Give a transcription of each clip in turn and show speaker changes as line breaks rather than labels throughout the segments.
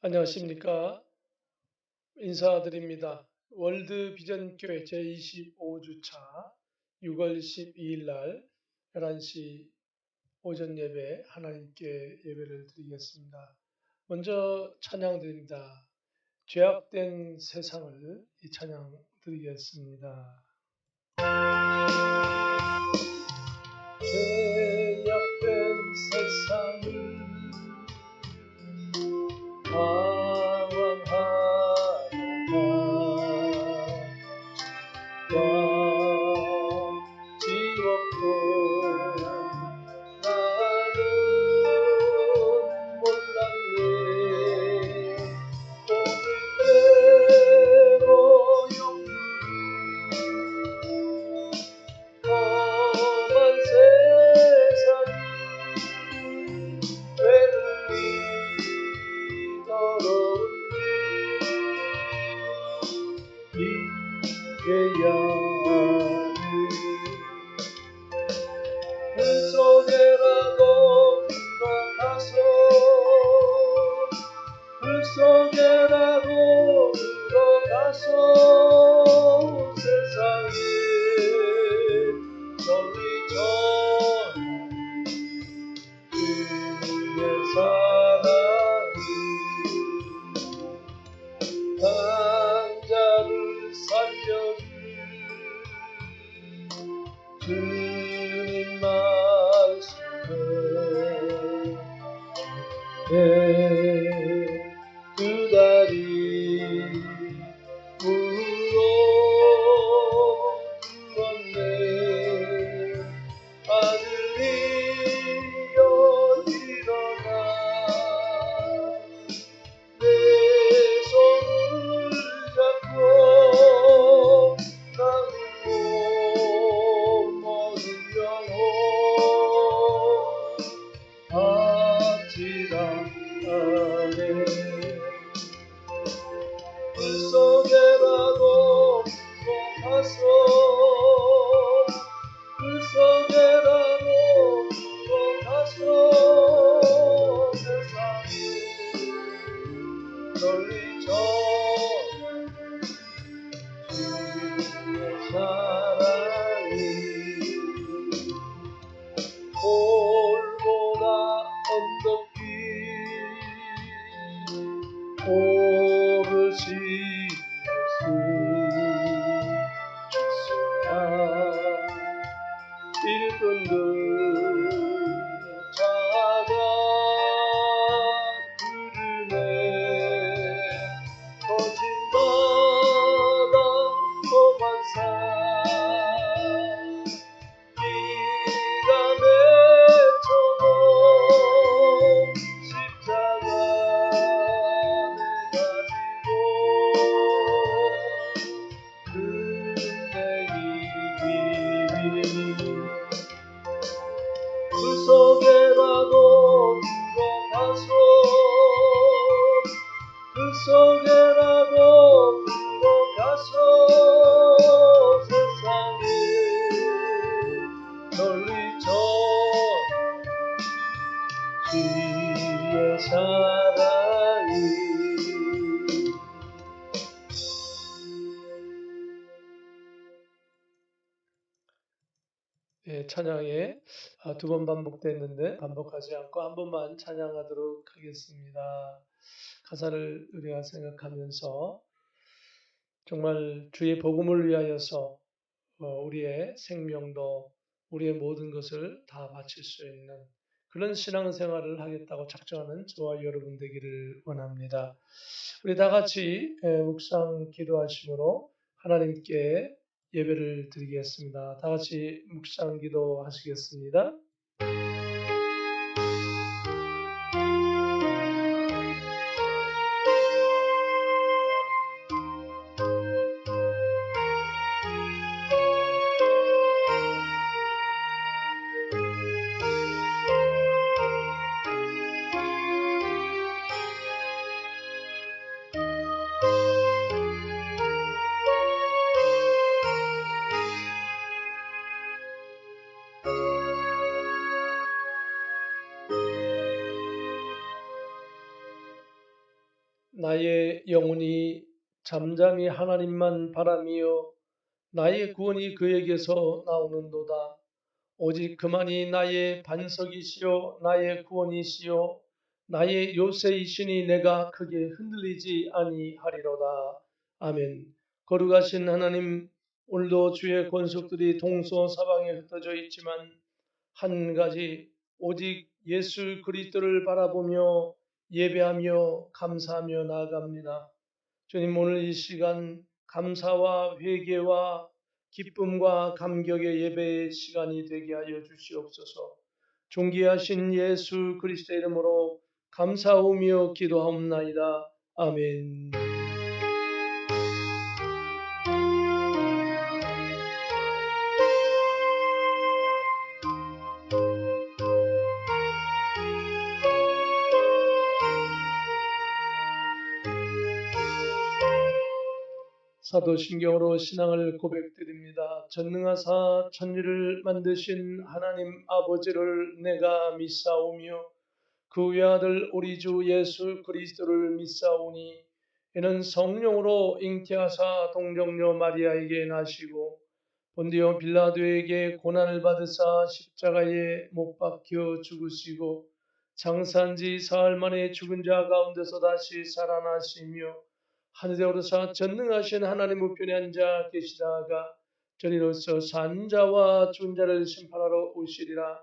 안녕하십니까. 인사드립니다. 월드 비전 교회 제25주차 6월 12일 날 11시 오전 예배 하나님께 예배를 드리겠습니다. 먼저 찬양 드립니다. 죄악된 세상을 이 찬양 드리겠습니다. 죄악된 세상을 속에라도 들어가서 세상에 널리 전하는 주의 사랑이 강자를 살려줄 주님 말씀에 두 다리 물어주었네. 아들이여 일어나 내 손을 잡고 나는 모든 영혼 아찔하네. 불 속에라도 들어가서 불 속에라도 들어가서 세상에 널리 전하는 주의 사랑이 골고다 언덕길 오르시면서 주소야 일꾼들 찾아 부르네. 거친 바다 험한 산 비가 맺혀도 십자가를 가지고 끝내기 불 속에라도 들어가서 불 속에라도 들어가서 세상에 널리 전하는 주의 사랑이 찬양에 두 번 반복됐는데 반복하지 않고 한 번만 찬양하도록 하겠습니다. 가사를 우리가 생각하면서 정말 주의 복음을 위하여서 우리의 생명도 우리의 모든 것을 다 바칠 수 있는 그런 신앙생활을 하겠다고 작정하는 저와 여러분 되기를 원합니다. 우리 다 같이 묵상 기도하심으로 하나님께 예배를 드리겠습니다. 다 같이 묵상 기도하시겠습니다. 나의 영혼이 잠잠히 하나님만 바라며 나의 구원이 그에게서 나오는도다. 오직 그만이 나의 반석이시요 나의 구원이시요 나의 요새이시니 내가 크게 흔들리지 아니하리로다. 아멘. 거룩하신 하나님, 오늘도 주의 권속들이 동서사방에 흩어져 있지만 한 가지 오직 예수 그리스도를 바라보며 예배하며 감사하며 나아갑니다. 주님, 오늘 이 시간 감사와 회개와 기쁨과 감격의 예배의 시간이 되게 하여 주시옵소서. 존귀하신 예수 그리스도의 이름으로 감사하며 기도하옵나이다. 아멘. 사도신경으로 신앙을 고백드립니다. 전능하사 천지를 만드신 하나님 아버지를 내가 믿사오며 그 외아들 우리 주 예수 그리스도를 믿사오니 이는 성령으로 잉태하사 동정녀 마리아에게 나시고 본디오 빌라도에게 고난을 받으사 십자가에 못 박혀 죽으시고 장사한 지 사흘 만에 죽은 자 가운데서 다시 살아나시며 하늘에 오르사 전능하신 하나님 우편에 앉아 계시다가 저리로서 산 자와 죽은 자를 심판하러 오시리라.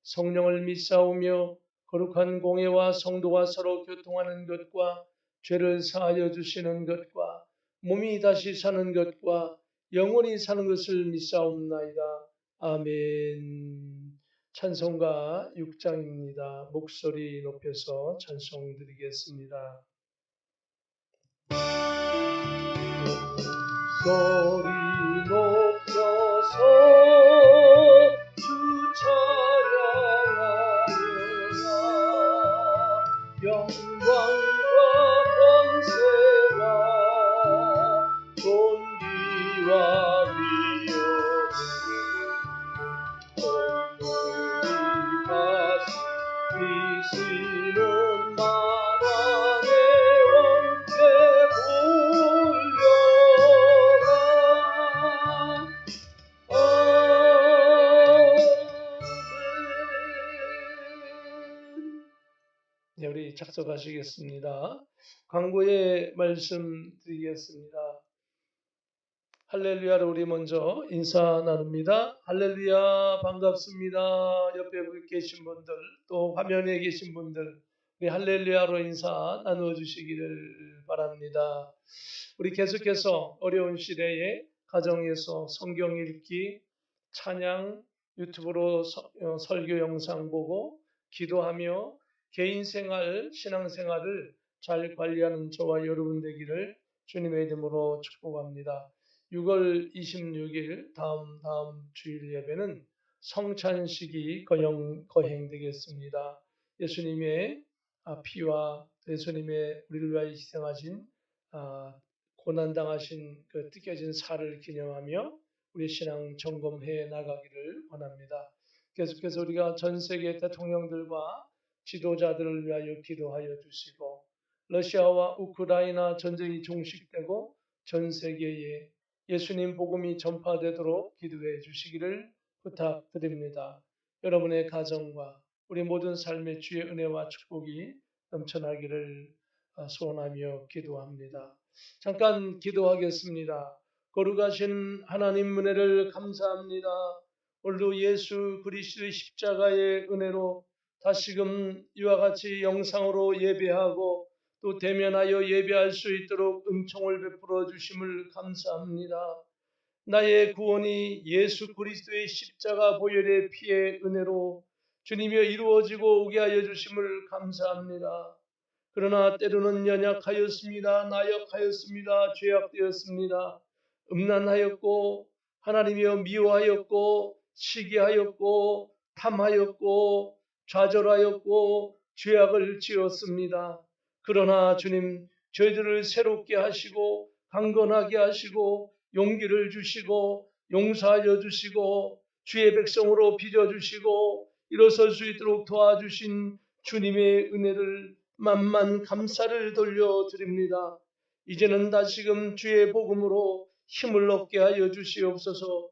성령을 믿사오며 거룩한 공예와 성도가 서로 교통하는 것과 죄를 사하여 주시는 것과 몸이 다시 사는 것과 영원히 사는 것을 믿사옵나이다. 아멘. 찬송가 6장입니다. 목소리 높여서 찬송 드리겠습니다. 소리 높여서 주 찬양하여라. 영광과 권세와 존귀와 위엄을 다스리시는 만왕의 왕께 네, 우리 작성하시겠습니다. 광고에 말씀드리겠습니다. 할렐루야를 우리 먼저 인사 나눕니다. 할렐루야, 반갑습니다. 옆에 계신 분들, 또 화면에 계신 분들, 우리 할렐루야로 인사 나누어 주시기를 바랍니다. 우리 계속해서 어려운 시대에 가정에서 성경 읽기, 찬양, 유튜브로 설교 영상 보고 기도하며 개인 생활, 신앙 생활을 잘 관리하는 저와 여러분 되기를 주님의 이름으로 축복합니다. 6월 26일 다음 주일 예배는 성찬식이 거행되겠습니다. 예수님의 피와 예수님의 우리를 위하여 희생하신 고난당하신 그 뜯겨진 살을 기념하며 우리 신앙 점검해 나가기를 원합니다. 계속해서 우리가 전 세계 대통령들과 지도자들을 위하여 기도하여 주시고 러시아와 우크라이나 전쟁이 종식되고 전 세계에 예수님 복음이 전파되도록 기도해 주시기를 부탁드립니다. 여러분의 가정과 우리 모든 삶의 주의 은혜와 축복이 넘쳐나기를 소원하며 기도합니다. 잠깐 기도하겠습니다. 거룩하신 하나님 은혜를 감사합니다. 오늘도 예수 그리스도의 십자가의 은혜로 다시금 이와 같이 영상으로 예배하고 또 대면하여 예배할 수 있도록 은총을 베풀어 주심을 감사합니다. 나의 구원이 예수 그리스도의 십자가 보혈의 피의 은혜로 주님이 이루어지고 오게 하여 주심을 감사합니다. 그러나 때로는 연약하였습니다. 나약하였습니다. 죄악되었습니다. 음란하였고 하나님이여 미워하였고 시기하였고 탐하였고 좌절하였고 죄악을 지었습니다. 그러나 주님 저희들을 새롭게 하시고 강건하게 하시고 용기를 주시고 용서하여 주시고 주의 백성으로 빚어주시고 일어설 수 있도록 도와주신 주님의 은혜를 만만 감사를 돌려드립니다. 이제는 다시금 주의 복음으로 힘을 얻게 하여 주시옵소서.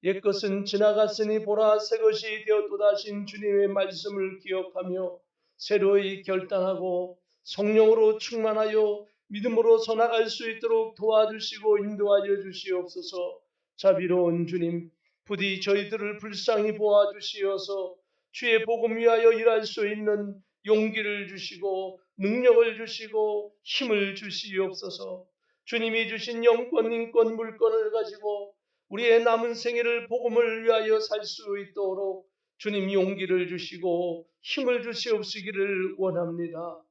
옛것은 지나갔으니 보라 새 것이 되었도다 하신 주님의 말씀을 기억하며 새로이 결단하고 성령으로 충만하여 믿음으로 서나갈 수 있도록 도와주시고 인도하여 주시옵소서. 자비로운 주님, 부디 저희들을 불쌍히 보아주시어서 주의 복음 위하여 일할 수 있는 용기를 주시고 능력을 주시고 힘을 주시옵소서. 주님이 주신 영권, 인권, 물권을 가지고 우리의 남은 생애를 복음을 위하여 살 수 있도록 주님 용기를 주시고 힘을 주시옵시기를 원합니다.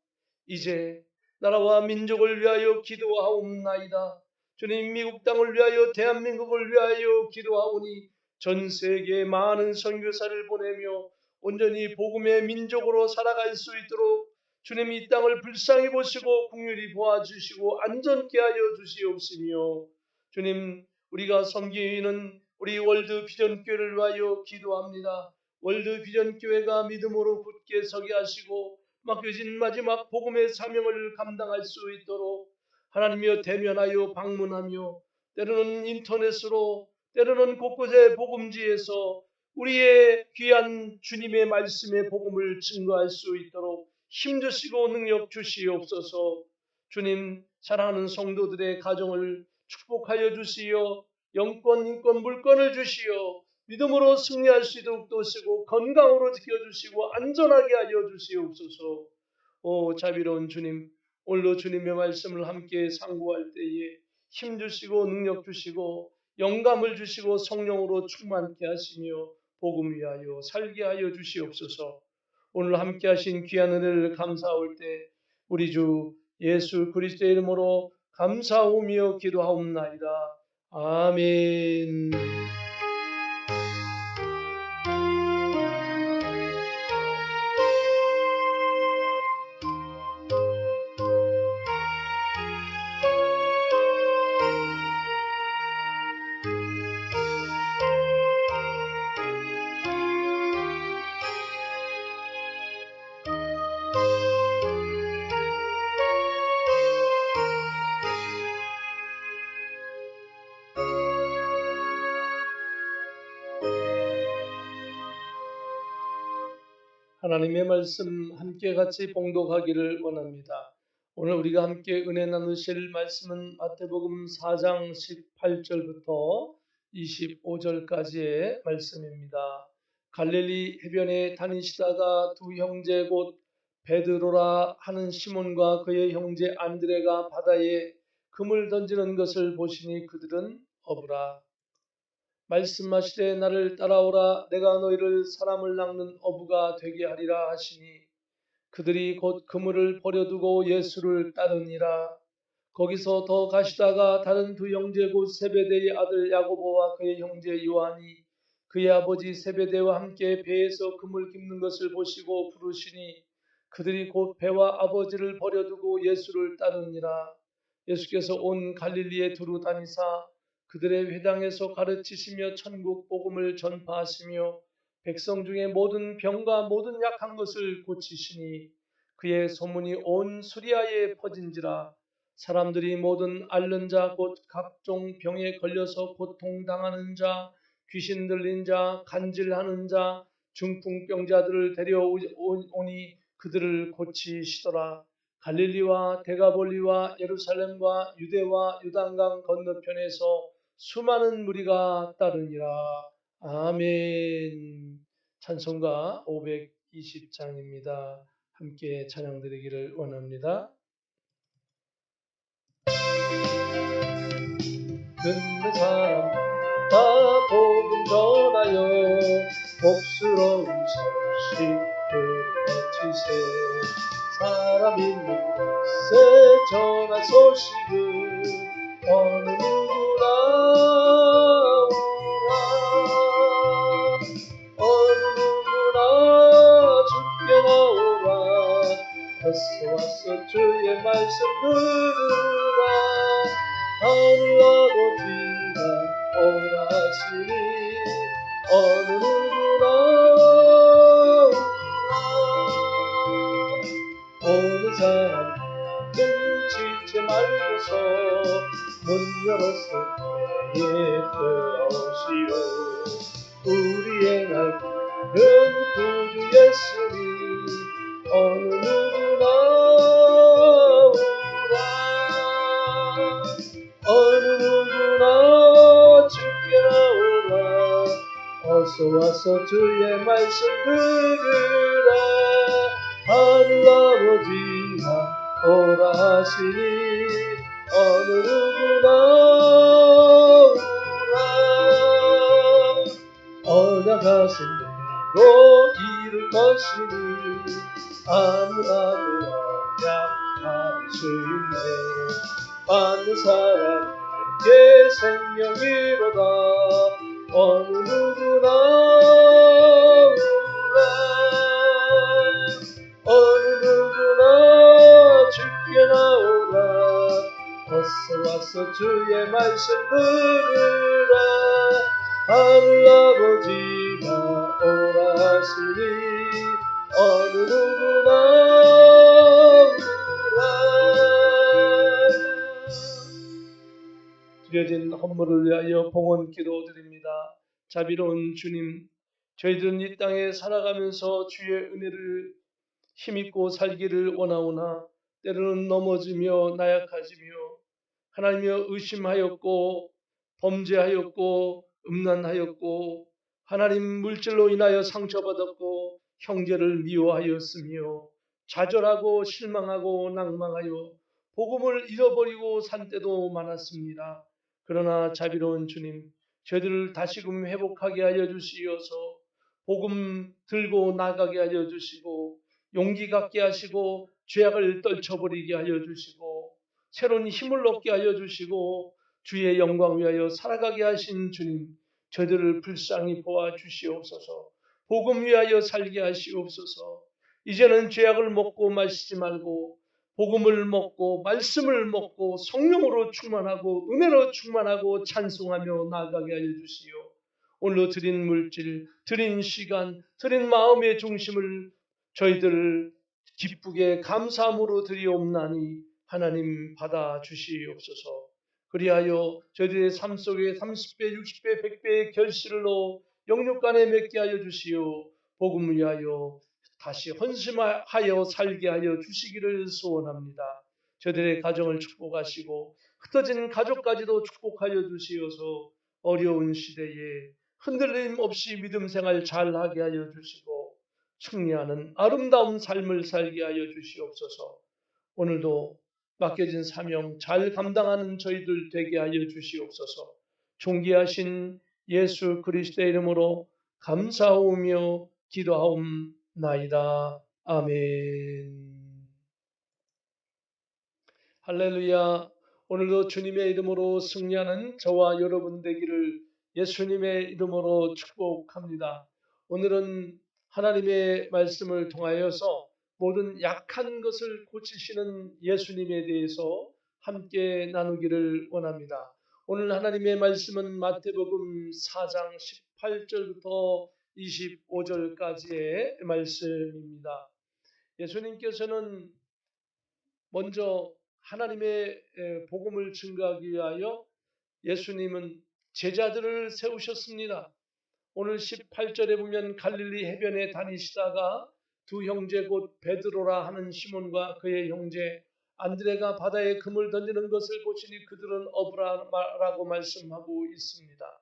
이제 나라와 민족을 위하여 기도하옵나이다. 주님, 미국 땅을 위하여 대한민국을 위하여 기도하오니 전 세계에 많은 선교사를 보내며 온전히 복음의 민족으로 살아갈 수 있도록 주님 이 땅을 불쌍히 보시고 긍휼히 보아주시고 안전케 하여 주시옵시며, 주님, 우리가 섬기는 우리 월드 비전 교회를 위하여 기도합니다. 월드 비전 교회가 믿음으로 굳게 서게 하시고 맡겨진 마지막 복음의 사명을 감당할 수 있도록 하나님이여 대면하여 방문하며 때로는 인터넷으로 때로는 곳곳의 복음지에서 우리의 귀한 주님의 말씀의 복음을 증거할 수 있도록 힘주시고 능력 주시옵소서. 주님, 사랑하는 성도들의 가정을 축복하여 주시어 영권, 인권, 물권을 주시어 믿음으로 승리할 수 있도록 도시고 건강으로 지켜주시고 안전하게 하여 주시옵소서. 오 자비로운 주님, 오늘도 주님의 말씀을 함께 상고할 때에 힘주시고 능력 주시고 영감을 주시고 성령으로 충만케 하시며 복음 위하여 살게 하여 주시옵소서. 오늘 함께 하신 귀한 은혜를 감사할 때 우리 주 예수 그리스도의 이름으로 감사하며 기도하옵나이다. 아멘. 하나님의 말씀 함께 같이 봉독하기를 원합니다. 오늘 우리가 함께 은혜 나누실 말씀은 마태복음 4장 18절부터 25절까지의 말씀입니다. 갈릴리 해변에 다니시다가 두 형제 곧 베드로라 하는 시몬과 그의 형제 안드레가 바다에 금을 던지는 것을 보시니 그들은 어부라. 말씀하시되 나를 따라오라. 내가 너희를 사람을 낚는 어부가 되게 하리라 하시니 그들이 곧 그물을 버려두고 예수를 따르니라. 거기서 더 가시다가 다른 두 형제 곧 세베대의 아들 야고보와 그의 형제 요한이 그의 아버지 세베대와 함께 배에서 그물 깁는 것을 보시고 부르시니 그들이 곧 배와 아버지를 버려두고 예수를 따르니라. 예수께서 온 갈릴리에 두루 다니사 그들의 회당에서 가르치시며 천국 복음을 전파하시며 백성 중에 모든 병과 모든 약한 것을 고치시니 그의 소문이 온 수리아에 퍼진지라. 사람들이 모든 앓는 자 곧 각종 병에 걸려서 고통당하는 자, 귀신 들린 자, 간질하는 자, 중풍병자들을 데려오니 그들을 고치시더라. 갈릴리와 데가볼리와 예루살렘과 유대와 요단강 건너편에서 수많은 무리가 따르니라. 아멘. 찬송가 520장입니다. 함께 찬양 드리기를 원합니다. 듣는 사람 다 복음 전하여 복스러운 소식 들어지세. 사람 있는 곳에 전한 소식을 어느 누구나 오라. 어느 누구나 주께 나오라. 어서 와서 주의 말씀 들으라. 하늘 아버지가 오라 하시니 어느 누구나 오라. 어느 사람 눈치채 말고서 문 열었을 때에 들어오시오. 우리의 날 구주 예수님 어느 누구나 오라. 어느 누구나 주께 나오라. 어서 와서 주의 말씀 들으라. 하늘 아버지가 오라 하시니 어느 누구나 오라. 언약하신 대로 이룰 것이니 아무나도 언약할 수 있네. 받는 사람에게 생명이로다. 어느 누구나 오라. 어느 누구나 주께 나오라. 어서 와서 주의 말씀 들으라. 하늘 아버지가 오라 하시니 어느 누구나 오라. 드려진 헌물을 위하여 봉헌 기도드립니다. 자비로운 주님, 저희들은 이 땅에 살아가면서 주의 은혜를 힘입고 살기를 원하오나 때로는 넘어지며 나약하지며 하나님이여 의심하였고 범죄하였고 음란하였고 하나님 물질로 인하여 상처받았고 형제를 미워하였으며 좌절하고 실망하고 낭망하여 복음을 잃어버리고 산 때도 많았습니다. 그러나 자비로운 주님, 저희들을 다시금 회복하게 하여 주시어서 복음 들고 나가게 하여 주시고 용기 갖게 하시고 죄악을 떨쳐버리게 하여 주시고 새로운 힘을 얻게 하여 주시고 주의 영광 위하여 살아가게 하신 주님, 저희들을 불쌍히 보아 주시옵소서. 복음 위하여 살게 하시옵소서. 이제는 죄악을 먹고 마시지 말고 복음을 먹고 말씀을 먹고 성령으로 충만하고 은혜로 충만하고 찬송하며 나아가게 하여 주시오. 오늘도 드린 물질, 드린 시간, 드린 마음의 중심을 저희들 기쁘게 감사함으로 드리옵나니 하나님 받아 주시옵소서. 그리하여 저희들의 삶 속에 30배, 60배, 100배의 결실로 영육간에 맺게 하여 주시오. 복음을 위하여 다시 헌신하여 살게 하여 주시기를 소원합니다. 저희들의 가정을 축복하시고 흩어진 가족까지도 축복하여 주시어서 어려운 시대에 흔들림 없이 믿음 생활 잘하게 하여 주시고 승리하는 아름다운 삶을 살게 하여 주시옵소서. 오늘도 맡겨진 사명 잘 감당하는 저희들 되게 하여 주시옵소서. 존귀하신 예수 그리스도의 이름으로 감사하오며 기도하옵나이다. 아멘. 할렐루야. 오늘도 주님의 이름으로 승리하는 저와 여러분 되기를 예수님의 이름으로 축복합니다. 오늘은 하나님의 말씀을 통하여서 모든 약한 것을 고치시는 예수님에 대해서 함께 나누기를 원합니다. 오늘 하나님의 말씀은 마태복음 4장 18절부터 25절까지의 말씀입니다. 예수님께서는 먼저 하나님의 복음을 증거하기 위하여 예수님은 제자들을 세우셨습니다. 오늘 18절에 보면 갈릴리 해변에 다니시다가 두 형제 곧 베드로라 하는 시몬과 그의 형제 안드레가 바다에 금을 던지는 것을 보시니 그들은 어부라고 말씀하고 있습니다.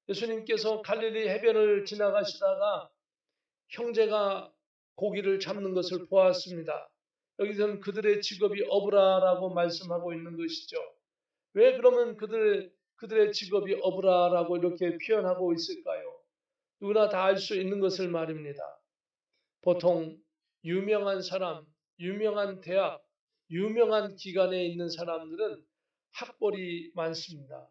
예수님께서 갈릴리 해변을 지나가시다가 형제가 고기를 잡는 것을 보았습니다. 여기서는 그들의 직업이 어부라라고 말씀하고 있는 것이죠. 왜 그러면 그들의 직업이 어부라라고 이렇게 표현하고 있을까요? 누구나 다 알 수 있는 것을 말입니다. 보통 유명한 사람, 유명한 대학, 유명한 기관에 있는 사람들은 학벌이 많습니다.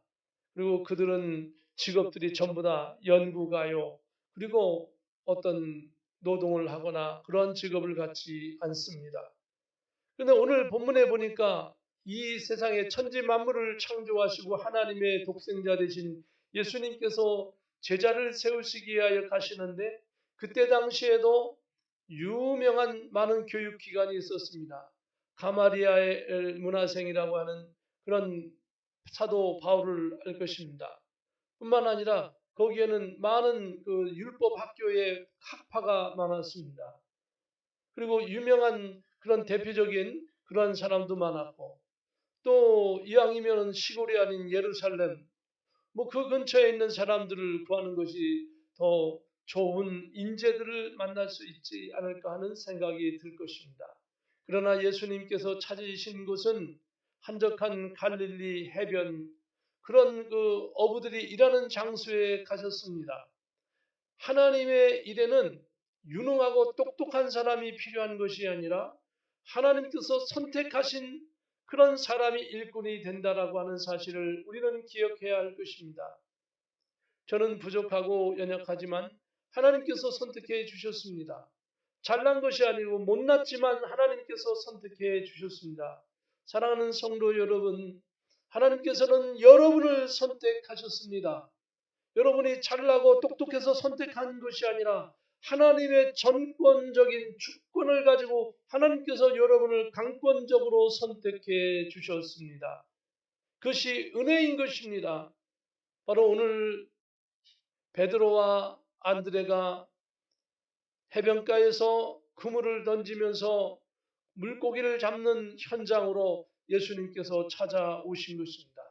그리고 그들은 직업들이 전부 다 연구가요. 그리고 어떤 노동을 하거나 그런 직업을 갖지 않습니다. 그런데 오늘 본문에 보니까 이 세상의 천지 만물을 창조하시고 하나님의 독생자 되신 예수님께서 제자를 세우시기 위하여 가시는데 그때 당시에도 유명한 많은 교육기관이 있었습니다. 가마리아의 문화생이라고 하는 그런 사도 바울을 알 것입니다. 뿐만 아니라 거기에는 많은 그 율법 학교의 학파가 많았습니다. 그리고 유명한 그런 대표적인 그런 사람도 많았고, 또 이왕이면 시골이 아닌 예루살렘, 뭐 그 근처에 있는 사람들을 구하는 것이 더 좋은 인재들을 만날 수 있지 않을까 하는 생각이 들 것입니다. 그러나 예수님께서 찾으신 곳은 한적한 갈릴리 해변, 그런 그 어부들이 일하는 장소에 가셨습니다. 하나님의 일에는 유능하고 똑똑한 사람이 필요한 것이 아니라 하나님께서 선택하신 그런 사람이 일꾼이 된다라고 하는 사실을 우리는 기억해야 할 것입니다. 저는 부족하고 연약하지만 하나님께서 선택해 주셨습니다. 잘난 것이 아니고 못났지만 하나님께서 선택해 주셨습니다. 사랑하는 성도 여러분, 하나님께서는 여러분을 선택하셨습니다. 여러분이 잘나고 똑똑해서 선택한 것이 아니라 하나님의 전권적인 주권을 가지고 하나님께서 여러분을 강권적으로 선택해 주셨습니다. 그것이 은혜인 것입니다. 바로 오늘 베드로와 안드레가 해변가에서 그물을 던지면서 물고기를 잡는 현장으로 예수님께서 찾아오신 것입니다.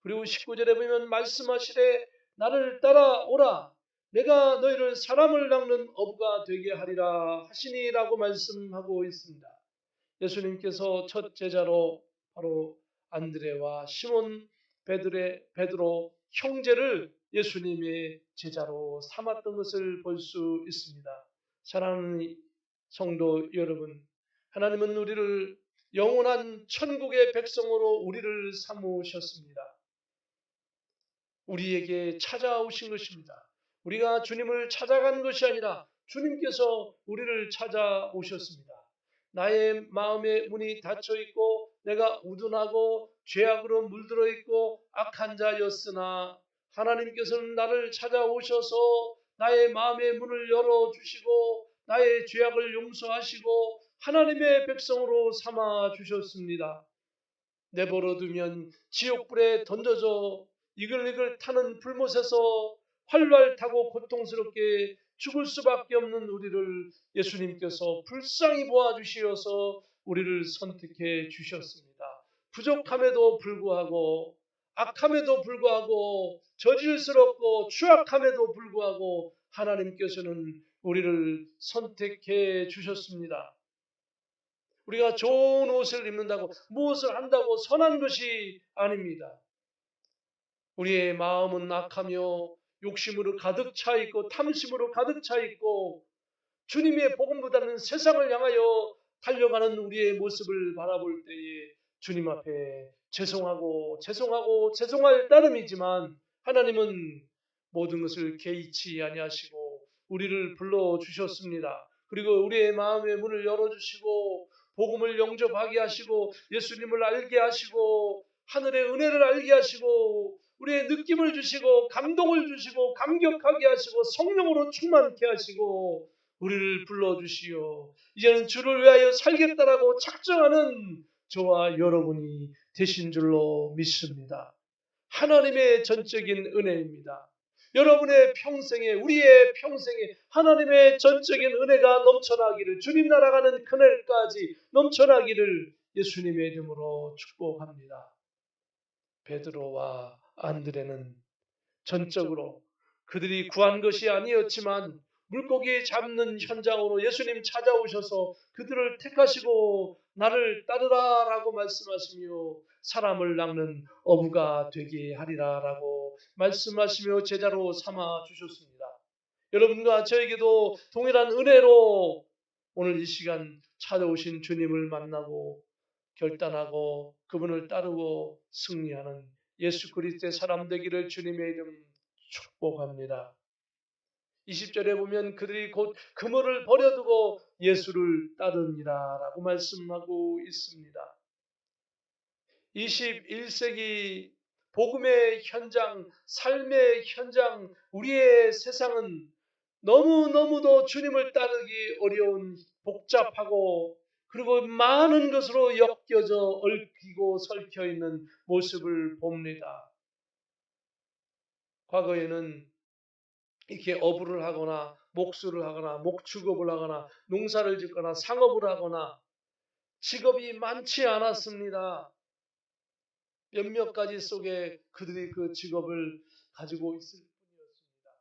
그리고 19절에 보면 말씀하시되 나를 따라오라 내가 너희를 사람을 낚는 어부가 되게 하리라 하시니라고 말씀하고 있습니다. 예수님께서 첫 제자로 바로 안드레와 시몬 베드로 형제를 예수님의 제자로 삼았던 것을 볼 수 있습니다. 사랑하는 성도 여러분, 하나님은 우리를 영원한 천국의 백성으로 우리를 삼으셨습니다. 우리에게 찾아오신 것입니다. 우리가 주님을 찾아간 것이 아니라 주님께서 우리를 찾아오셨습니다. 나의 마음의 문이 닫혀 있고 내가 우둔하고 죄악으로 물들어 있고 악한 자였으나 하나님께서는 나를 찾아오셔서 나의 마음의 문을 열어주시고 나의 죄악을 용서하시고 하나님의 백성으로 삼아 주셨습니다. 내버려 두면 지옥불에 던져져 이글이글 타는 불못에서 활활 타고 고통스럽게 죽을 수밖에 없는 우리를 예수님께서 불쌍히 보아주시어서 우리를 선택해 주셨습니다. 부족함에도 불구하고 악함에도 불구하고 저질스럽고 추악함에도 불구하고 하나님께서는 우리를 선택해 주셨습니다. 우리가 좋은 옷을 입는다고 무엇을 한다고 선한 것이 아닙니다. 우리의 마음은 악하며 욕심으로 가득 차 있고 탐심으로 가득 차 있고 주님의 복음보다는 세상을 향하여 달려가는 우리의 모습을 바라볼 때에 주님 앞에 죄송할 따름이지만 하나님은 모든 것을 개의치 아니하시고 우리를 불러주셨습니다. 그리고 우리의 마음의 문을 열어주시고 복음을 영접하게 하시고 예수님을 알게 하시고 하늘의 은혜를 알게 하시고 우리의 느낌을 주시고 감동을 주시고 감격하게 하시고 성령으로 충만케 하시고 우리를 불러주시오. 이제는 주를 위하여 살겠다라고 작정하는 저와 여러분이 되신 줄로 믿습니다. 하나님의 전적인 은혜입니다. 여러분의 평생에 우리의 평생에 하나님의 전적인 은혜가 넘쳐나기를 주님 나라가는 그날까지 넘쳐나기를 예수님의 이름으로 축복합니다. 베드로와 안드레는 전적으로 그들이 구한 것이 아니었지만 물고기 잡는 현장으로 예수님 찾아오셔서 그들을 택하시고 나를 따르라 라고 말씀하시며 사람을 낚는 어부가 되게 하리라 라고 말씀하시며 제자로 삼아 주셨습니다. 여러분과 저에게도 동일한 은혜로 오늘 이 시간 찾아오신 주님을 만나고 결단하고 그분을 따르고 승리하는 예수 그리스도의 사람 되기를 주님의 이름 축복합니다. 20절에 보면 그들이 곧 그물을 버려두고 예수를 따르니라 라고 말씀하고 있습니다. 21세기 복음의 현장, 삶의 현장, 우리의 세상은 너무너무도 주님을 따르기 어려운 복잡하고 그리고 많은 것으로 엮여져 얽히고 설켜 있는 모습을 봅니다. 과거에는 이렇게 어부를 하거나 목수를 하거나 목축업을 하거나 농사를 짓거나 상업을 하거나 직업이 많지 않았습니다. 몇몇 가지 속에 그들이 그 직업을 가지고 있을 뿐이었습니다.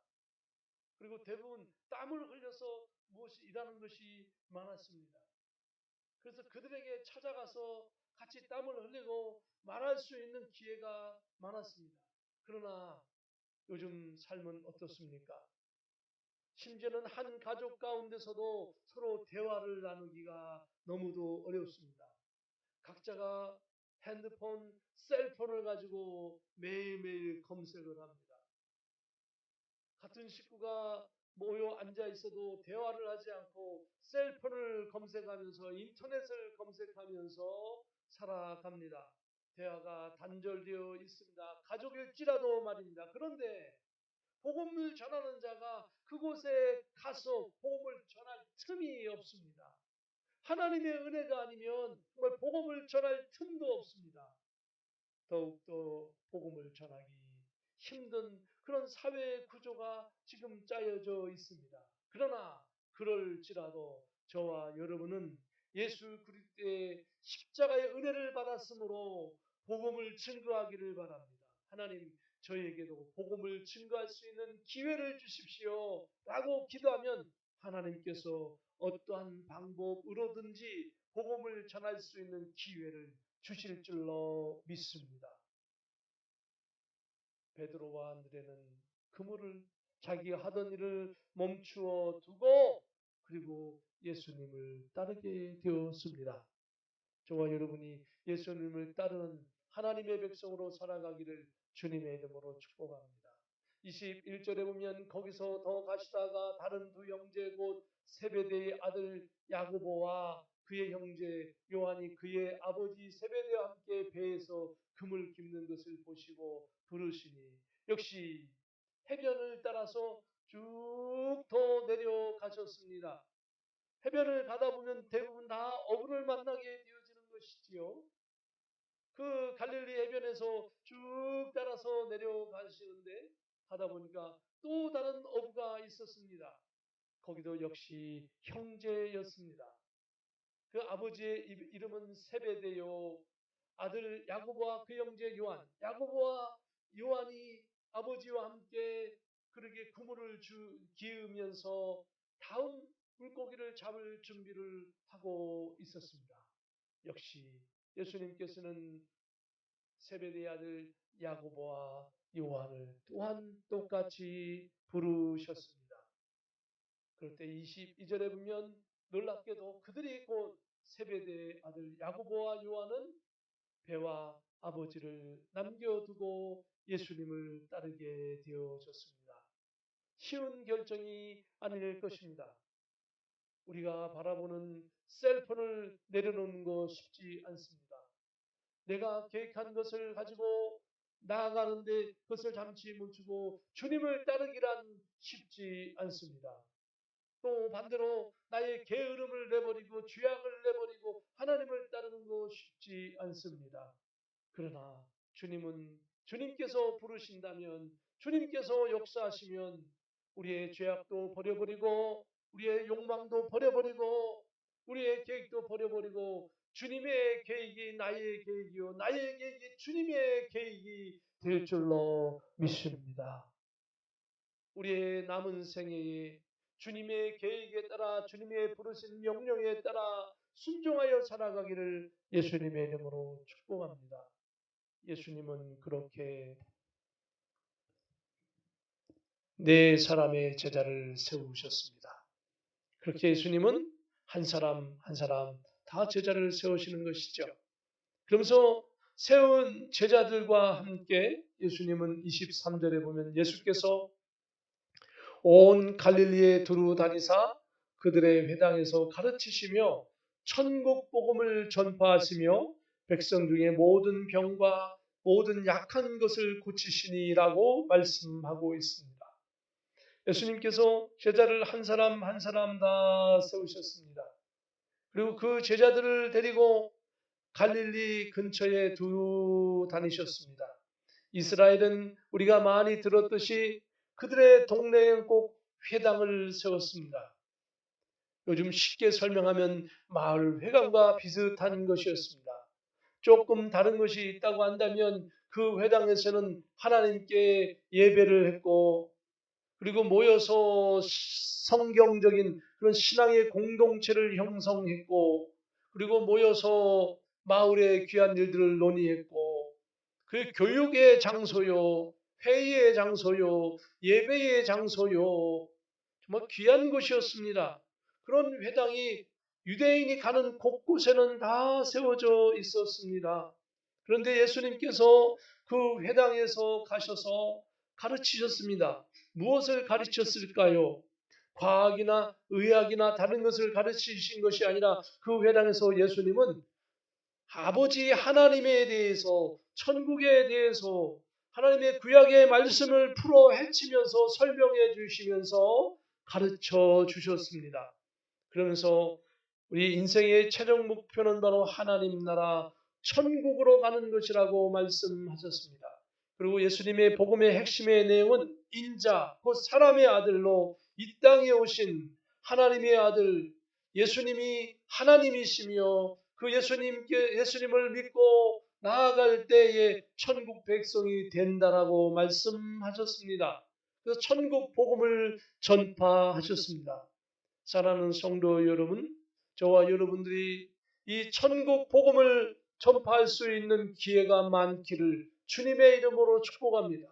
그리고 대부분 땀을 흘려서 무엇이 일하는 것이 많았습니다. 그래서 그들에게 찾아가서 같이 땀을 흘리고 말할 수 있는 기회가 많았습니다. 그러나 요즘 삶은 어떻습니까? 심지어는 한 가족 가운데서도 서로 대화를 나누기가 너무도 어렵습니다. 각자가 핸드폰, 셀폰을 가지고 매일매일 검색을 합니다. 같은 식구가 모여 앉아 있어도 대화를 하지 않고 셀폰을 검색하면서 인터넷을 검색하면서 살아갑니다. 대화가 단절되어 있습니다. 가족일지라도 말입니다. 그런데 복음을 전하는 자가 그곳에 가서 복음을 전할 틈이 없습니다. 하나님의 은혜가 아니면 정말 복음을 전할 틈도 없습니다. 더욱더 복음을 전하기 힘든 그런 사회 구조가 지금 짜여져 있습니다. 그러나 그럴지라도 저와 여러분은 예수 그리스도의 십자가의 은혜를 받았으므로 복음을 증거하기를 바랍니다. 하나님 저에게도 복음을 증거할 수 있는 기회를 주십시오 라고 기도하면 하나님께서 어떠한 방법으로든지 복음을 전할 수 있는 기회를 주실 줄로 믿습니다. 베드로와 안드레는 그물을 자기가 하던 일을 멈추어 두고 그리고 예수님을 따르게 되었습니다. 저와 여러분이 예수님을 따르는 하나님의 백성으로 살아가기를 주님의 이름으로 축복합니다. 21절에 보면 거기서 더 가시다가 다른 두 형제 곧 세베대의 아들 야고보와 그의 형제 요한이 그의 아버지 세베대와 함께 배에서 금을 깁는 것을 보시고 부르시니 역시 해변을 따라서 쭉 더 내려가셨습니다. 해변을 가다 보면 대부분 다 어부를 만나게 되어지는 것이지요. 그 갈릴리 해변에서 쭉 따라서 내려가시는데 가다 보니까 또 다른 어부가 있었습니다. 거기도 역시 형제였습니다. 그 아버지의 이름은 세베대요. 아들 야고보와 그 형제 요한. 야고보와 요한이 아버지와 함께 그렇게 그물을 기으면서 다음 물고기를 잡을 준비를 하고 있었습니다. 역시 예수님께서는 세베대의 아들 야고보와 요한을 또한 똑같이 부르셨습니다. 그럴 때 22절에 보면 놀랍게도 그들이 곧 세베대의 아들 야고보와 요한은 배와 아버지를 남겨두고 예수님을 따르게 되어졌습니다. 쉬운 결정이 아닐 것입니다. 우리가 바라보는 셀폰을 내려놓는 거 쉽지 않습니다. 내가 계획한 것을 가지고 나아가는데 그것을 잠시 멈추고 주님을 따르기란 쉽지 않습니다. 또 반대로 나의 게으름을 내버리고 죄악을 내버리고 하나님을 따르는 거 쉽지 않습니다. 그러나 주님께서 부르신다면 주님께서 역사하시면 우리의 죄악도 버려버리고 우리의 욕망도 버려버리고 우리의 계획도 버려버리고 주님의 계획이 나의 계획이요 나의 계획이 주님의 계획이 될 줄로 믿습니다. 우리의 남은 생애에 주님의 계획에 따라 주님의 부르신 명령에 따라 순종하여 살아가기를 예수님의 이름으로 축복합니다. 예수님은 그렇게 네 사람의 제자를 세우셨습니다. 그렇게 예수님은 한 사람 한 사람 다 제자를 세우시는 것이죠. 그러면서 세운 제자들과 함께 예수님은 23절에 보면 예수께서 온 갈릴리에 두루 다니사 그들의 회당에서 가르치시며 천국 복음을 전파하시며 백성 중에 모든 병과 모든 약한 것을 고치시니라고 말씀하고 있습니다. 예수님께서 제자를 한 사람 한 사람 다 세우셨습니다. 그리고 그 제자들을 데리고 갈릴리 근처에 두루 다니셨습니다. 이스라엘은 우리가 많이 들었듯이 그들의 동네엔 꼭 회당을 세웠습니다. 요즘 쉽게 설명하면 마을 회관과 비슷한 것이었습니다. 조금 다른 것이 있다고 한다면 그 회당에서는 하나님께 예배를 했고, 그리고 모여서 성경적인 그런 신앙의 공동체를 형성했고, 그리고 모여서 마을의 귀한 일들을 논의했고, 그 교육의 장소요, 회의의 장소요, 예배의 장소요, 정말 귀한 곳이었습니다. 그런 회당이 유대인이 가는 곳곳에는 다 세워져 있었습니다. 그런데 예수님께서 그 회당에서 가셔서 가르치셨습니다. 무엇을 가르쳤을까요? 과학이나 의학이나 다른 것을 가르치신 것이 아니라 그 회당에서 예수님은 아버지 하나님에 대해서, 천국에 대해서 하나님의 구약의 말씀을 풀어 헤치면서 설명해 주시면서 가르쳐 주셨습니다. 그러면서 우리 인생의 최종 목표는 바로 하나님 나라 천국으로 가는 것이라고 말씀하셨습니다. 그리고 예수님의 복음의 핵심의 내용은 인자, 곧 사람의 아들로 이 땅에 오신 하나님의 아들 예수님이 하나님이시며 그 예수님을 믿고 나아갈 때에 천국 백성이 된다라고 말씀하셨습니다. 그래서 천국 복음을 전파하셨습니다. 사랑하는 성도 여러분, 저와 여러분들이 이 천국 복음을 전파할 수 있는 기회가 많기를 주님의 이름으로 축복합니다.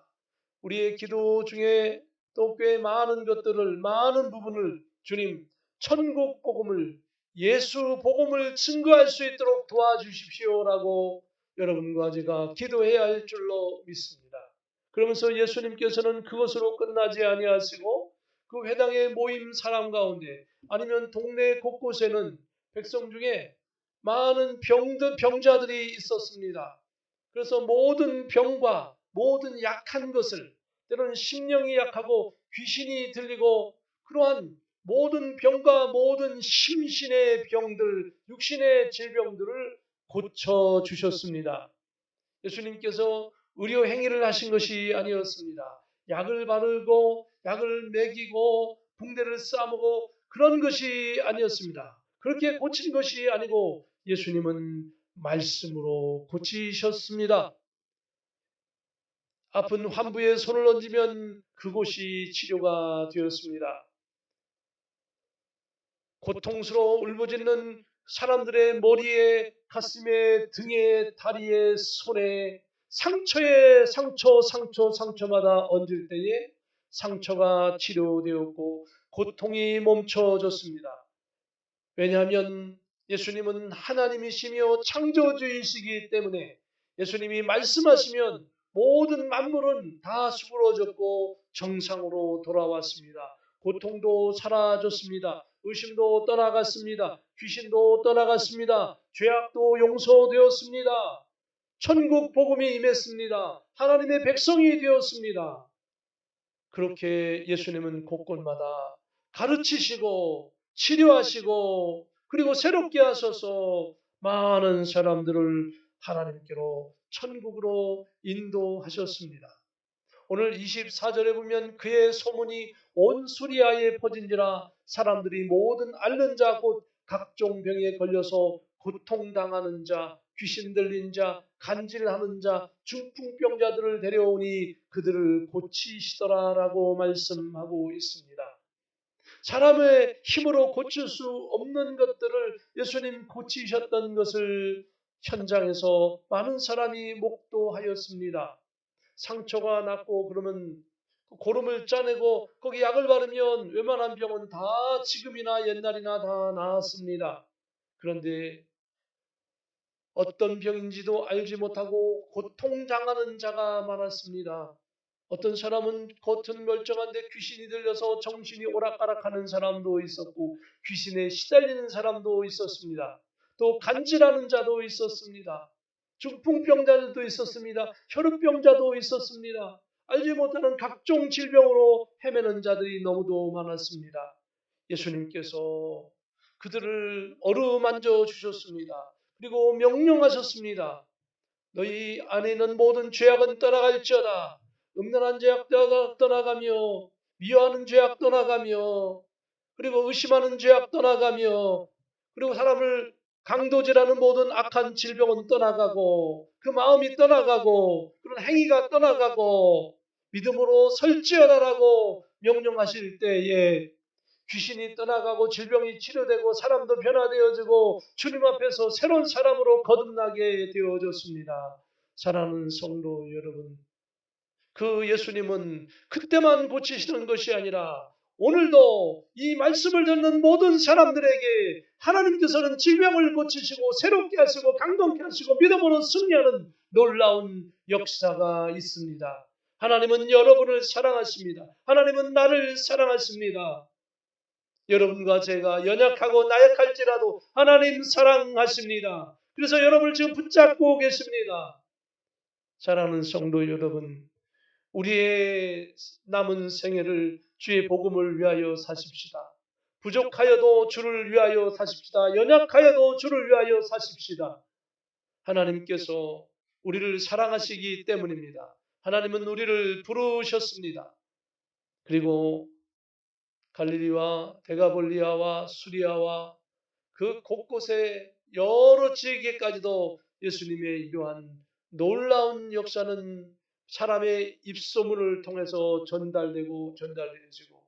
우리의 기도 중에 또 꽤 많은 것들을, 많은 부분을 주님 천국 복음을, 예수 복음을 증거할 수 있도록 도와주십시오라고 여러분과 제가 기도해야 할 줄로 믿습니다. 그러면서 예수님께서는 그것으로 끝나지 아니하시고 그 회당의 모임 사람 가운데 아니면 동네 곳곳에는 백성 중에 많은 병자들이 있었습니다. 그래서 모든 병과 모든 약한 것을, 때로는 심령이 약하고 귀신이 들리고 그러한 모든 병과 모든 심신의 병들, 육신의 질병들을 고쳐주셨습니다. 예수님께서 의료 행위를 하신 것이 아니었습니다. 약을 바르고 약을 먹이고 붕대를 싸매고 그런 것이 아니었습니다. 그렇게 고친 것이 아니고 예수님은 말씀으로 고치셨습니다. 아픈 환부에 손을 얹으면 그곳이 치료가 되었습니다. 고통스러워 울부짖는 사람들의 머리에, 가슴에, 등에, 다리에, 손에 상처마다 얹을 때에 상처가 치료되었고 고통이 멈춰졌습니다. 왜냐하면 예수님은 하나님이시며 창조주이시기 때문에 예수님이 말씀하시면 모든 만물은 다 수그러졌고 정상으로 돌아왔습니다. 고통도 사라졌습니다. 의심도 떠나갔습니다. 귀신도 떠나갔습니다. 죄악도 용서되었습니다. 천국 복음이 임했습니다. 하나님의 백성이 되었습니다. 그렇게 예수님은 곳곳마다 가르치시고 치료하시고 그리고 새롭게 하셔서 많은 사람들을 하나님께로 천국으로 인도하셨습니다. 오늘 24절에 보면 그의 소문이 온 수리아에 퍼진지라 사람들이 모든 앓는 자 곧 각종 병에 걸려서 고통당하는 자, 귀신 들린 자, 간질하는 자, 중풍병자들을 데려오니 그들을 고치시더라라고 말씀하고 있습니다. 사람의 힘으로 고칠 수 없는 것들을 예수님 고치셨던 것을 현장에서 많은 사람이 목도하였습니다. 상처가 났고 그러면 고름을 짜내고 거기 약을 바르면 웬만한 병은 다 지금이나 옛날이나 다 나았습니다. 그런데 어떤 병인지도 알지 못하고 고통당하는 자가 많았습니다. 어떤 사람은 겉은 멀쩡한데 귀신이 들려서 정신이 오락가락하는 사람도 있었고 귀신에 시달리는 사람도 있었습니다. 또 간질하는 자도 있었습니다. 중풍병자들도 있었습니다. 혈우병자도 있었습니다. 알지 못하는 각종 질병으로 헤매는 자들이 너무도 많았습니다. 예수님께서 그들을 어루만져 주셨습니다. 그리고 명령하셨습니다. 너희 안에 있는 모든 죄악은 떠나갈지어다. 음란한 죄악 떠나가며 미워하는 죄악 떠나가며 그리고 의심하는 죄악 떠나가며 그리고 사람을 강도질하는 모든 악한 질병은 떠나가고 그 마음이 떠나가고 그런 행위가 떠나가고 믿음으로 설지어라라고 명령하실 때에 귀신이 떠나가고 질병이 치료되고 사람도 변화되어지고 주님 앞에서 새로운 사람으로 거듭나게 되어졌습니다. 사랑하는 성도 여러분, 그 예수님은 그때만 고치시는 것이 아니라 오늘도 이 말씀을 듣는 모든 사람들에게 하나님께서는 질병을 고치시고 새롭게 하시고 강동케 하시고 믿음으로 승리하는 놀라운 역사가 있습니다. 하나님은 여러분을 사랑하십니다. 하나님은 나를 사랑하십니다. 여러분과 제가 연약하고 나약할지라도 하나님 사랑하십니다. 그래서 여러분을 지금 붙잡고 계십니다. 사랑하는 성도 여러분, 우리의 남은 생애를 주의 복음을 위하여 사십시다. 부족하여도 주를 위하여 사십시다. 연약하여도 주를 위하여 사십시다. 하나님께서 우리를 사랑하시기 때문입니다. 하나님은 우리를 부르셨습니다. 그리고 갈릴리와 데가볼리아와 수리아와 그 곳곳에 여러 지역에까지도 예수님의 이러한 놀라운 역사는 사람의 입소문을 통해서 전달되어지고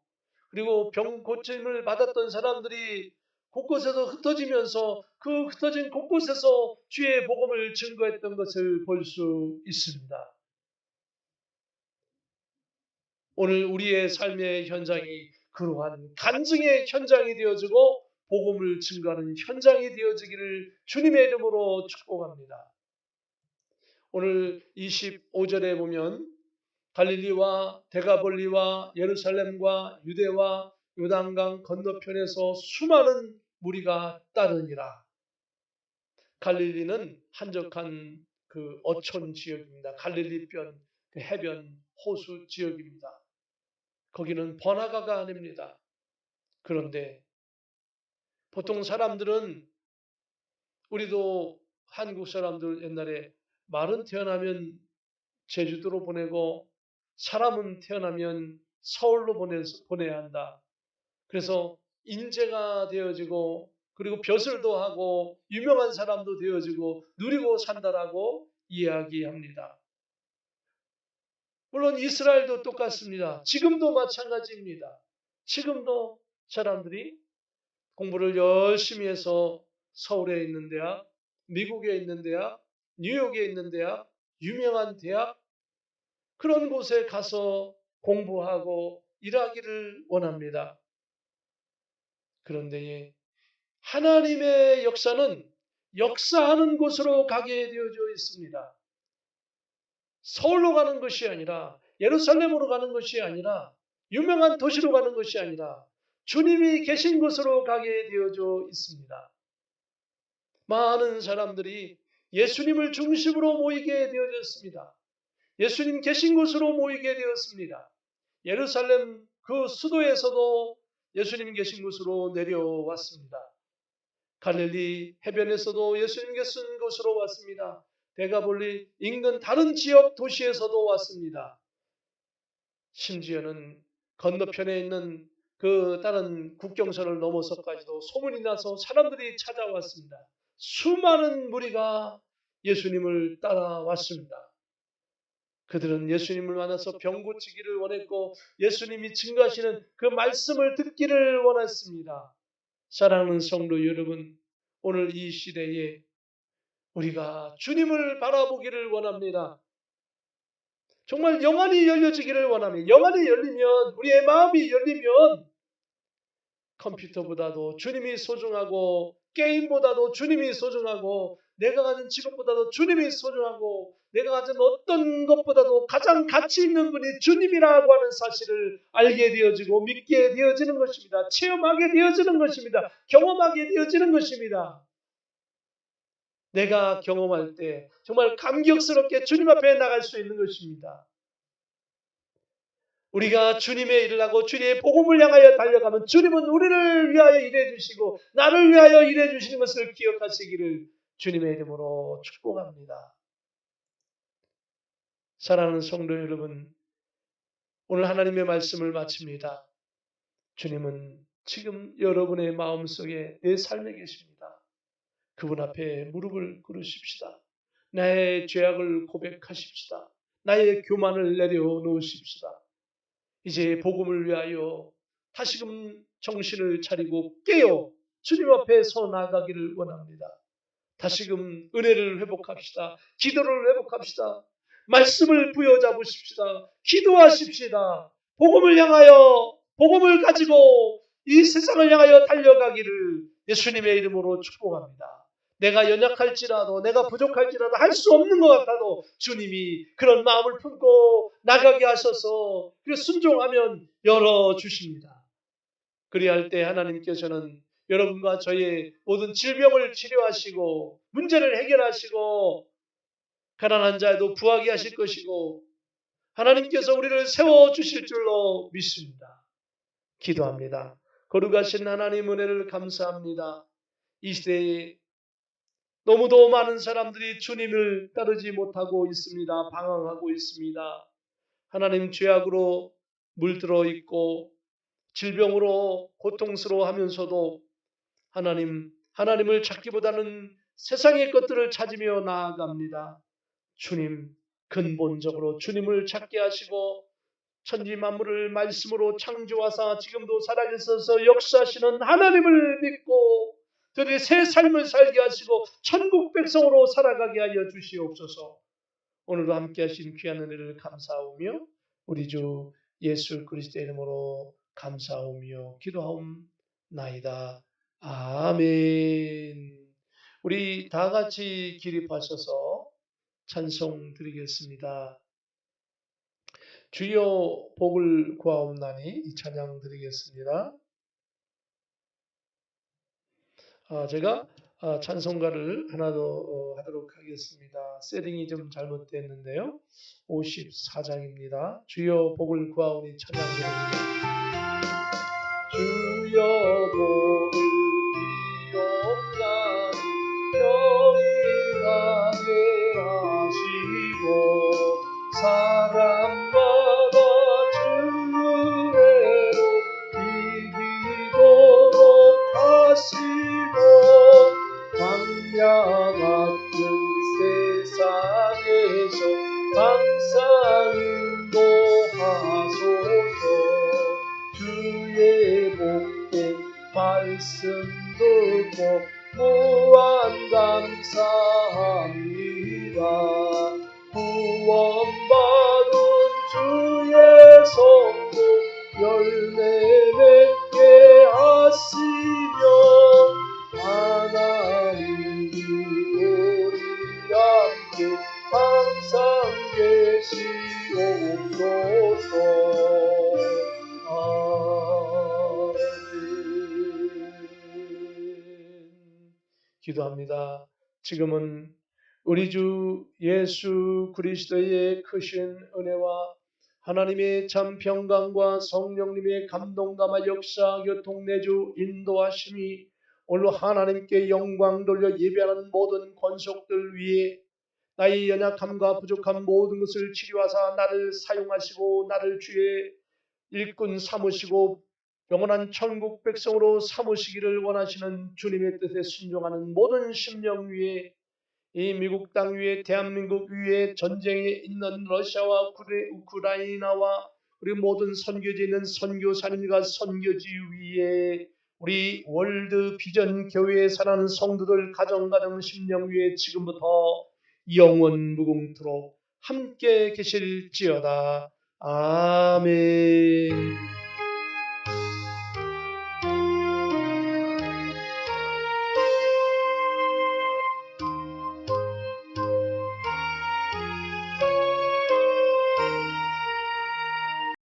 그리고 병 고침을 받았던 사람들이 곳곳에서 흩어지면서 그 흩어진 곳곳에서 주의 복음을 증거했던 것을 볼 수 있습니다. 오늘 우리의 삶의 현장이 그러한 간증의 현장이 되어지고 복음을 증거하는 현장이 되어지기를 주님의 이름으로 축복합니다. 오늘 25절에 보면 갈릴리와 데가볼리와 예루살렘과 유대와 요단강 건너편에서 수많은 무리가 따르니라. 갈릴리는 한적한 그 어촌 지역입니다. 갈릴리변, 그 해변, 호수 지역입니다. 거기는 번화가가 아닙니다. 그런데 보통 사람들은 우리도 한국 사람들 옛날에 말은 태어나면 제주도로 보내고 사람은 태어나면 서울로 보내야 한다. 그래서 인재가 되어지고 그리고 벼슬도 하고 유명한 사람도 되어지고 누리고 산다라고 이야기합니다. 물론 이스라엘도 똑같습니다. 지금도 마찬가지입니다. 지금도 사람들이 공부를 열심히 해서 서울에 있는 대학, 미국에 있는 대학, 뉴욕에 있는 대학, 유명한 대학 그런 곳에 가서 공부하고 일하기를 원합니다. 그런데 하나님의 역사는 역사하는 곳으로 가게 되어져 있습니다. 서울로 가는 것이 아니라 예루살렘으로 가는 것이 아니라 유명한 도시로 가는 것이 아니라 주님이 계신 곳으로 가게 되어져 있습니다. 많은 사람들이 예수님을 중심으로 모이게 되어졌습니다. 예수님 계신 곳으로 모이게 되었습니다. 예루살렘 그 수도에서도 예수님 계신 곳으로 내려왔습니다. 갈릴리 해변에서도 예수님 계신 곳으로 왔습니다. 데가볼리 인근 다른 지역 도시에서도 왔습니다. 심지어는 건너편에 있는 그 다른 국경선을 넘어서까지도 소문이 나서 사람들이 찾아왔습니다. 수많은 무리가 예수님을 따라왔습니다. 그들은 예수님을 만나서 병 고치기를 원했고 예수님이 증거하시는 그 말씀을 듣기를 원했습니다. 사랑하는 성도 여러분, 오늘 이 시대에 우리가 주님을 바라보기를 원합니다. 정말 영안이 열려지기를 원합니다. 영안이 열리면 우리의 마음이 열리면 컴퓨터보다도 주님이 소중하고 게임보다도 주님이 소중하고 내가 가진 직업보다도 주님이 소중하고 내가 가진 어떤 것보다도 가장 가치 있는 분이 주님이라고 하는 사실을 알게 되어지고 믿게 되어지는 것입니다. 체험하게 되어지는 것입니다. 경험하게 되어지는 것입니다. 내가 경험할 때 정말 감격스럽게 주님 앞에 나갈 수 있는 것입니다. 우리가 주님의 일을 하고 주님의 복음을 향하여 달려가면 주님은 우리를 위하여 일해 주시고 나를 위하여 일해 주시는 것을 기억하시기를 주님의 이름으로 축복합니다. 사랑하는 성도 여러분, 오늘 하나님의 말씀을 마칩니다. 주님은 지금 여러분의 마음속에 내 삶에 계십니다. 그분 앞에 무릎을 꿇으십시다. 나의 죄악을 고백하십시다. 나의 교만을 내려놓으십시다. 이제 복음을 위하여 다시금 정신을 차리고 깨어 주님 앞에 서 나가기를 원합니다. 다시금 은혜를 회복합시다. 기도를 회복합시다. 말씀을 부여잡으십시다. 기도하십시다. 복음을 향하여 복음을 가지고 이 세상을 향하여 달려가기를 예수님의 이름으로 축복합니다. 내가 연약할지라도 내가 부족할지라도 할 수 없는 것 같아도 주님이 그런 마음을 품고 나가게 하셔서 순종하면 열어주십니다. 그리할 때 하나님께서는 여러분과 저의 모든 질병을 치료하시고 문제를 해결하시고 가난한 자에도 부하게 하실 것이고 하나님께서 우리를 세워주실 줄로 믿습니다. 기도합니다. 거룩하신 하나님 은혜를 감사합니다. 이 시대에 너무도 많은 사람들이 주님을 따르지 못하고 있습니다. 방황하고 있습니다. 하나님 죄악으로 물들어 있고 질병으로 고통스러워하면서도 하나님을 찾기보다는 세상의 것들을 찾으며 나아갑니다. 주님, 근본적으로 주님을 찾게 하시고 천지 만물을 말씀으로 창조하사 지금도 살아계셔서 역사하시는 하나님을 믿고 저들이 새 삶을 살게 하시고 천국 백성으로 살아가게 하여 주시옵소서. 오늘도 함께 하신 귀한 은혜를 감사하오며 우리 주 예수 그리스도의 이름으로 감사하오며 기도하옵나이다. 아멘. 우리 다 같이 기립하셔서 찬송 드리겠습니다. 주여 복을 구하옵나니 이 찬양 드리겠습니다. 제가 찬송가를 하나 더 하도록 하겠습니다. 세팅이 좀 잘못됐는데요. 54장입니다. 주여 복을 구하오니 찬양 드립니다. 주여 복을 비옵나니 편히 가게 하시고 사람마다 주 은혜로 이기도록 하시고 광야 같은 세상에서 항상 인도하소서. 주의 복된 말씀 듣고 무한 감사합니다. 구원받은 주의 성도 열매 맺게 하시며 하나님이 우리 함께 항상 계시옵소서. 기도합니다. 지금은 우리 주 예수 그리스도의 크신 은혜와 하나님의 참 평강과 성령님의 감동감화 역사 교통 내주 인도하심이 오늘 하나님께 영광 돌려 예배하는 모든 권속들 위에 나의 연약함과 부족한 모든 것을 치료하사 나를 사용하시고 나를 주의 일꾼 삼으시고 영원한 천국 백성으로 삼으시기를 원하시는 주님의 뜻에 순종하는 모든 심령 위에 이 미국 땅 위에 대한민국 위에 전쟁에 있는 러시아와 우크라이나와 그리고 모든 선교지에 있는 선교사님과 선교지 위에 우리 월드 비전 교회에 살아가는 성도들 가정 심령 위에 지금부터 영원 무궁토록 함께 계실지어다. 아멘.